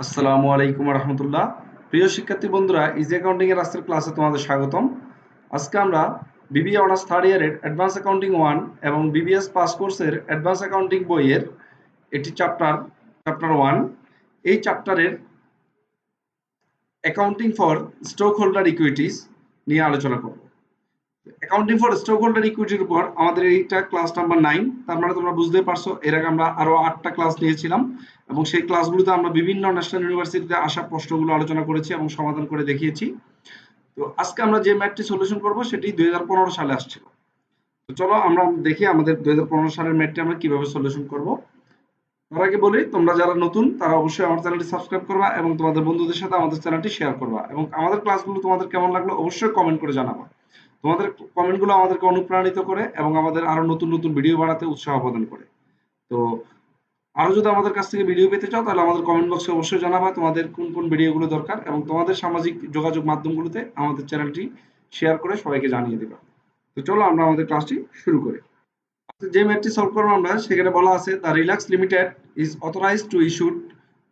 আসসালামু আলাইকুম রহমতুল্লাহ। প্রিয় শিক্ষার্থী বন্ধুরা, ইজি অ্যাকাউন্টিং এর আজকের ক্লাসে তোমাদের স্বাগতম। আজকে আমরা বিবিএ অনার্স থার্ড ইয়ারের অ্যাডভান্স অ্যাকাউন্টিং 1 এবং বিবিএস পাস কোর্সের অ্যাডভান্স অ্যাকাউন্টিং বইয়ের এটি চ্যাপ্টার 1। এই চ্যাপ্টারের accounting for stock holder equities নিয়ে আলোচনা করব। অ্যাকাউন্টিং ফর স্টক হোল্ডার ইকুইটির উপর আমাদের এইটা ক্লাস নাম্বার 9। তার মানে তোমরা বুঝতে পারছো এর আগে আমরা আরো 8টা ক্লাস নিয়েছিলাম এবং সেই ক্লাসগুলোতে আমরা বিভিন্ন ন্যাশনাল ইউনিভার্সিটিতে আসা প্রশ্নগুলো আলোচনা করেছি এবং সমাধান করে দেখিয়েছি। তো আজকে আমরা যে ম্যাথটি সলিউশন করব সেটি 2015 সালে আসছিল। তো চলো আমরা দেখি আমাদের 2015 সালের ম্যাথটি আমরা কিভাবে সলিউশন করব। তার আগে বলি, তোমরা যারা নতুন তারা অবশ্যই আমার চ্যানেলটি সাবস্ক্রাইব করবা এবং তোমাদের বন্ধুদের সাথে আমাদের চ্যানেলটি শেয়ার করবা এবং আমাদের ক্লাসগুলো তোমাদের কেমন লাগলো অবশ্যই কমেন্ট করে জানাবা। তোমাদের কমেন্টগুলো আমাদেরকে অনুপ্রাণিত করে এবং আমাদের আরো নতুন নতুন ভিডিও বানাতে উৎসাহ প্রদান করে। তো আরো যদি আমাদের কাছ থেকে ভিডিও পেতে চাও তাহলে আমাদের কমেন্ট বক্সে অবশ্যই জানাবা তোমাদের কোন কোন ভিডিওগুলো দরকার এবং তোমাদের সামাজিক যোগাযোগ মাধ্যমগুলোতে আমাদের চ্যানেলটি শেয়ার করে সবাইকে জানিয়ে দেবা। তো চলো আমরা আমাদের ক্লাসটি শুরু করি। যে ম্যাথটি সলভ করবো আমরা, সেখানে বলা আছে the relax limited is authorized to issue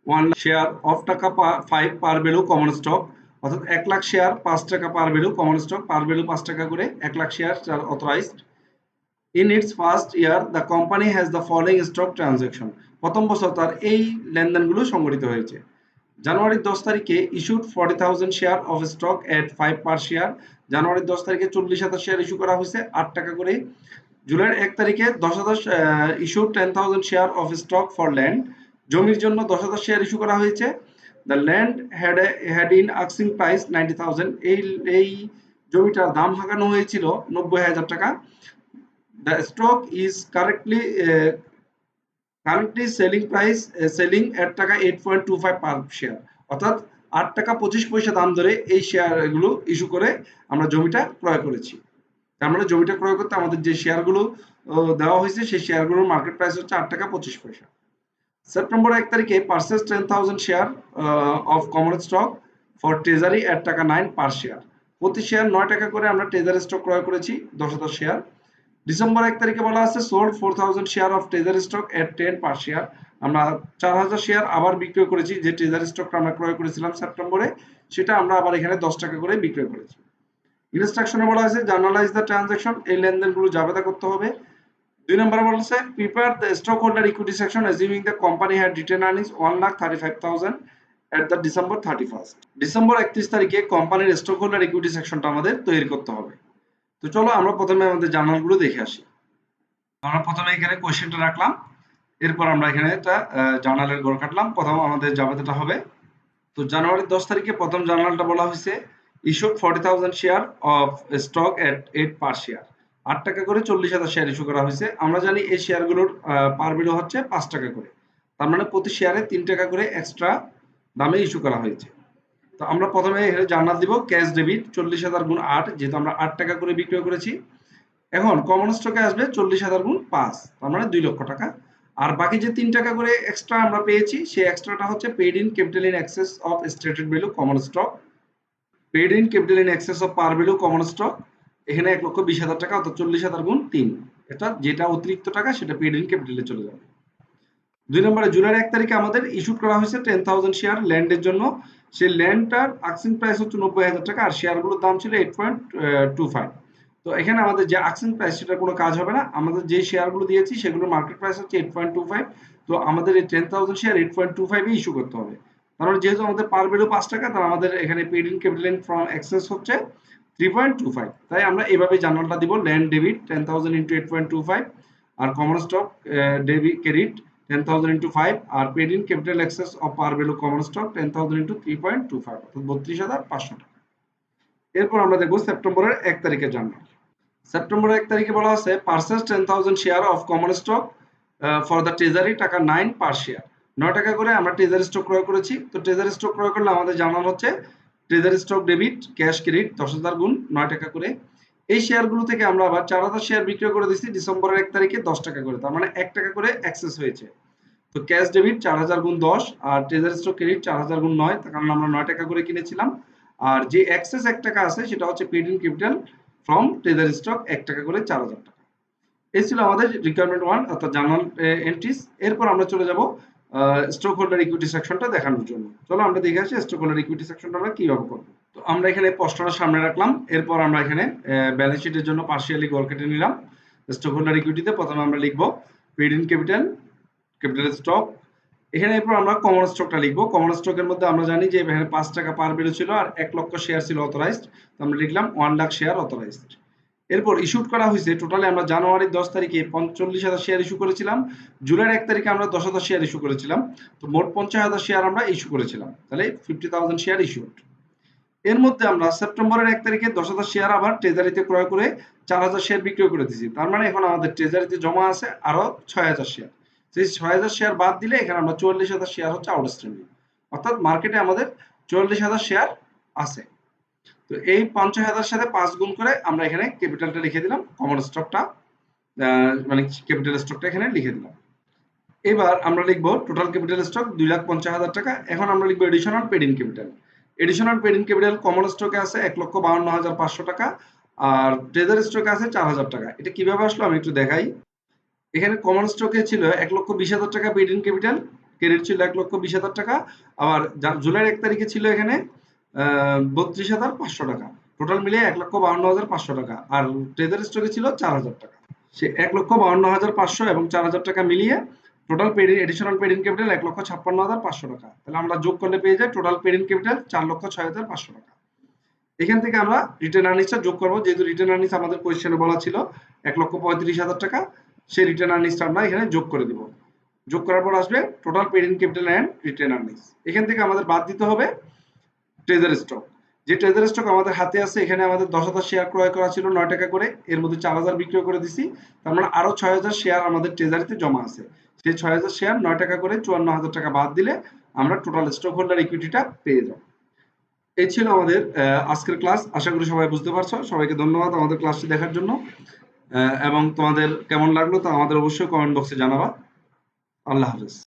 1 lakh share of টাকা 5 পার ভ্যালু কমন স্টক, অর্থাৎ 1 লাখ শেয়ার 5 টাকা পার value common stock, par value 5 টাকা করে 1 lakh share authorised. In its first year the company has the following stock transaction. প্রথম বছর তার এই লেনদেনগুলো সংঘটিত হয়েছে। জানুয়ারির 10 তারিখে issued 40,000 share of stock at 5 per share. জানুয়ারির 10 তারিখে 40,000 শেয়ার ইস্যু করা হয়েছে 8 টাকা করে। জুলাইয়ের 1 তারিখে 10,000 issued 10,000 share of stock for land. জমির জন্য 10,000 শেয়ার ইস্যু করা হয়েছে। The land had in asking price 90,000। এই জমিটার দাম হাঁকানো হয়েছিল 90,000 টাকা। The stock is currently selling at টাকা 8.25 পার শেয়ার, অর্থাৎ 8 টাকা 25 পয়সা দাম ধরে এই শেয়ারগুলো ইস্যু করে আমরা জমিটা ক্রয় করেছি। তার মানে জমিটা ক্রয় করতে আমাদের যে শেয়ারগুলো দেওয়া হয়েছে সেই শেয়ারগুলোর মার্কেট প্রাইস হচ্ছে 8 টাকা 25 পয়সা। সেপ্টেম্বর 1 তারিখে purchase 10,000 share of common stock for treasury at taka 9 per share. প্রতি শেয়ার 9 টাকা করে আমরা ট্রেজারি স্টক ক্রয় করেছি 10,000 শেয়ার। ডিসেম্বর 1 তারিখে বলা আছে sold 4,000 share of treasury stock at 10 per share. আমরা 4,000 শেয়ার আবার বিক্রয় করেছি, যে ট্রেজারি স্টকটা আমরা ক্রয় করেছিলাম সেপ্টেম্বরে সেটা আমরা আবার এখানে 10 টাকা করে বিক্রয় করেছি। ইনস্ট্রাকশনে বলা আছে জার্নালাইজ দ্য ট্রানজাকশন, এই লেনদেনগুলো জাবেদা করতে হবে। 2 নম্বরে বলছে prepare the stock holder equity section assuming the company had written earnings 1,35,000 at the December 31st। December 31 তারিখে কোম্পানির স্টক হোল্ডার ইকুইটি সেকশনটা আমাদের তৈরি করতে হবে। তো চলো আমরা প্রথমে আমাদের জার্নালগুলো দেখে আসি। আমরা প্রথমে এখানে কোশ্চেনটা রাখলাম, এরপর আমরা এখানে একটা জার্নালের ঘর কাটলাম। প্রথম আমাদের জাবেদাটা হবে। তো জানুয়ারির 10 তারিখে প্রথম জার্নালটা বলা হয়েছে issued 40,000 share of stock at 8 per share. 8 টাকা করে 40,000 শেয়ার ইস্যু করা হয়েছে। আমরা জানি এই শেয়ারগুলোর পার ভ্যালু হচ্ছে 5 টাকা করে, তার মানে প্রতি শেয়ারে 3 টাকা করে এক্সট্রা দামে ইস্যু করা হয়েছে। তো আমরা প্রথমে এখানে জার্নাল দিব ক্যাশ ডেবিট 40,000 গুণ 8, যেহেতু আমরা 8 টাকা করে বিক্রয় করেছি। এখন কমন স্টকে আসবে 40,000 গুণ 5, তার মানে 2 লক্ষ টাকা। আর বাকি যে 3 টাকা করে এক্সট্রা আমরা পেয়েছি সেই এক্সট্রাটা হচ্ছে paid in capital in access of stated value common stock, paid in capital in access of par value common stock. এখানে 1,20,000 টাকা, অর্থাৎ 40,000 গুণ 3, এটা যেটা অতিরিক্ত টাকা সেটা পেইড ইন ক্যাপিটালে চলে যাবে। 2 নম্বরে জুলাইয়ের 1 তারিখে আমাদের ইস্যু করা হয়েছে 10,000 শেয়ার ল্যান্ডের জন্য। সেই ল্যান্ডটার আস্কিং প্রাইস হচ্ছে 90,000 টাকা আর শেয়ারগুলোর দাম ছিল 8.25। তো এখানে আমাদের যে আস্কিং প্রাইস সেটা কোনো কাজ হবে না, আমাদের যে শেয়ারগুলো দিয়েছি সেগুলোর মার্কেট প্রাইস হচ্ছে 8.25। তো আমাদের এই 10,000 শেয়ার 8.25 এ ইস্যু করতে হবে। তার মানে যেহেতু আমাদের পার ভ্যালু 5 টাকা, তার আমাদের এখানে paid in capital in from excess হচ্ছে 3.25। তাই আমরা এভাবে জার্নালটা দিব ল্যান্ড ডেবিট 10,000 ইন্টু 8.25 আর common stock debit credit 10,000 into 5 আর paid in capital excess of par value common stock 10,000 into 3.25, অর্থাৎ 32,500 টাকা। এরপর আমরা দেখব সেপ্টেম্বরের 1 তারিখের জার্নাল। সেপ্টেম্বরের 1 তারিখে বলা আছে purchase 10,000 share of common stock for the treasury টাকা 9 পার শেয়ার। 9 টাকা করে আমরা ট্রেজারি স্টক ক্রয় করেছি। তো ট্রেজারি স্টক ক্রয় করলে আমাদের জার্নাল হচ্ছে treasury stock debit cash credit 10,000 গুণ 9 টাকা করে। এই শেয়ারগুলো থেকে আমরা আবার 4,000 শেয়ার বিক্রয় করে দিচ্ছি ডিসেম্বরের 1 তারিখে 10 টাকা করে, তার মানে 1 টাকা করে এক্সেস হয়েছে। তো ক্যাশ ডেবিট 4,000 গুণ 10 আর ট্রেজারি স্টক ক্রেডিট 4,000 গুণ 9, তার কারণ আমরা 9 টাকা করে কিনেছিলাম। আর যে এক্সেস 1 টাকা আছে সেটা হচ্ছে paid in capital from treasury stock 1 টাকা করে 4,000 টাকা। এই ছিল আমাদের রিকোয়ারমেন্ট 1 অর্থাৎ জার্নাল এন্ট্রিজ। এরপর আমরা চলে যাব স্টক হোল্ডার ইকুইটি সেকশনটা দেখানোর জন্য। চলো আমরা দেখে আসি স্টক হোল্ডার ইকুইটি সেকশনটা আমরা কিভাবে করবো। তো আমরা এখানে প্রশ্নটা সামনে রাখলাম, এরপর আমরা এখানে ব্যালেন্স শিটের জন্য পার্শিয়ালি গড় কেটে নিলাম। স্টক হোল্ডার ইকুইটিতে প্রথমে আমরা লিখবো paid in capital, capital stock. এখানে এরপর আমরা কমন স্টকটা লিখবো। কমন স্টকের মধ্যে আমরা জানি যে এখানে 5 টাকা পার বেরোছিল আর 1 লক্ষ শেয়ার ছিল অথরাইজড, তো আমরা লিখলাম 1 লাখ শেয়ার অথরাইজড। এরপর ইস্যুড করা হয়েছে টোটালে আমরা জানুয়ারির 10 তারিখে 45,000 শেয়ার ইস্যু করেছিলাম, জুলাইয়ের 1 তারিখে আমরা 10,000 শেয়ার ইস্যু করেছিলাম, তো মোট 50,000 শেয়ার আমরা ইস্যু করেছিলাম, তাহলে 50,000 শেয়ার ইস্যুড। এর মধ্যে আমরা সেপ্টেম্বরের 1 তারিখে 10,000 শেয়ার আবার ট্রেজারিতে ক্রয় করে 4,000 শেয়ার বিক্রয় করে দিয়েছি, তার মানে এখন আমাদের ট্রেজারিতে জমা আছে আরো 6,000 শেয়ার। সেই 6,000 শেয়ার বাদ দিলে এখানে আমরা 44,000 শেয়ার হচ্ছে আউটস্ট্যান্ডিং, অর্থাৎ মার্কেটে আমাদের 44,000 শেয়ার আছে। তো এই 50,000 সাথে 5 গুণ করে আমরা এখানে ক্যাপিটালটা লিখে দিলাম, কমন স্টকটা মানে ক্যাপিটাল স্টকটা এখানে লিখে দিলাম। এবার আমরা লিখবো টোটাল ক্যাপিটাল স্টক 2,50,000 টাকা। এখন আমরা লিখবো additional paid in capital. Additional paid in capital common স্টকে আছে 1,52,500 টাকা আর ট্রেজারি স্টকে আছে 4,000 টাকা। এটা কিভাবে আসলো আমি একটু দেখাই। এখানে কমন স্টকে ছিল 1,20,000 টাকা পেড ইন ক্যাপিটাল, ক্রেডিট ছিল 1,20,000 টাকা, আবার জুলাইয়ের 1 তারিখে ছিল এখানে 32,500 টাকা, টোটাল মিলিয়ে 1,52,500 টাকা। আর ট্রেজারি স্টকে ছিল 4,000 টাকা। সে 1,52,500 এবং 4,000 টাকা মিলিয়ে total paid additional paid in capital 1,56,500 টাকা। তাহলে আমরা যোগ করলে পেয়ে যাই টোটাল পেড ইন ক্যাপিটাল 4,06,500 টাকা। এখান থেকে আমরা রিটার্ন আর্নিংসটা যোগ করবো, যেহেতু রিটার্ন আর্নিংস আমাদের কোয়েশ্চেনে বলা ছিল 1,35,000 টাকা, সেই রিটার্ন আর্নিংসটা আমরা এখানে যোগ করে দিব। যোগ করার পর আসবে total paid in capital and retained earnings. এখান থেকে আমাদের বাদ দিতে হবে ট্রেজারি স্টক। যে ট্রেজারি স্টক আমাদের হাতে আছে, এখানে আমাদের 10,000 শেয়ার ক্রয় করা ছিল 9 টাকা করে, এর মধ্যে 4,000 বিক্রয় করে দিছি, তার মানে আরো 6,000 শেয়ার আমাদের ট্রেজারিতে জমা আছে। সেই 6,000 শেয়ার 9 টাকা করে 54,000 টাকা বাদ দিলে আমরা টোটাল স্টক হোল্ডার ইকুইটিটা পেয়ে যাব। এই ছিল আমাদের আজকের ক্লাস। আশা করি সবাই বুঝতে পারছো। সবাইকে ধন্যবাদ আমাদের ক্লাসটি দেখার জন্য, এবং তোমাদের কেমন লাগলো তা আমাদের অবশ্যই কমেন্ট বক্সে জানাবা। আল্লাহ হাফেজ।